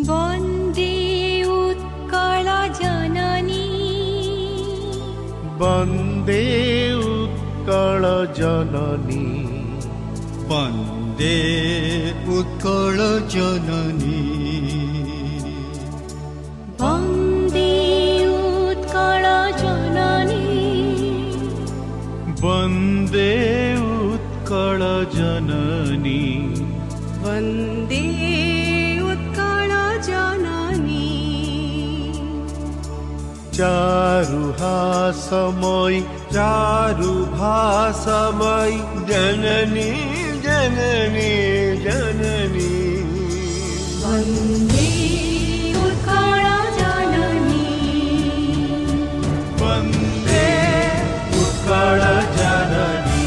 वन्दे उत्कल जननी वन्दे उत्कल जननी वन्दे उत्कल जननी वन्दे उत्कल जननी वन्दे उत्कल जननी वन्दे उत्कल जननी चारुहासमयी चारुभासमयी जननी जननी जननी वन्दे उत्कल जननी वन्दे उत्कल जननी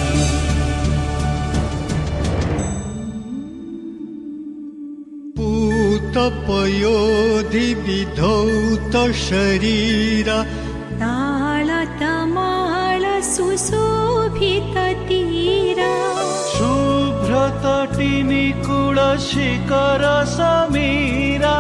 पूतपयोधि विधौत शरीरा तालतमाल सुशोभित तीरा शुभ्रतटिनिकुल शिखर समीरा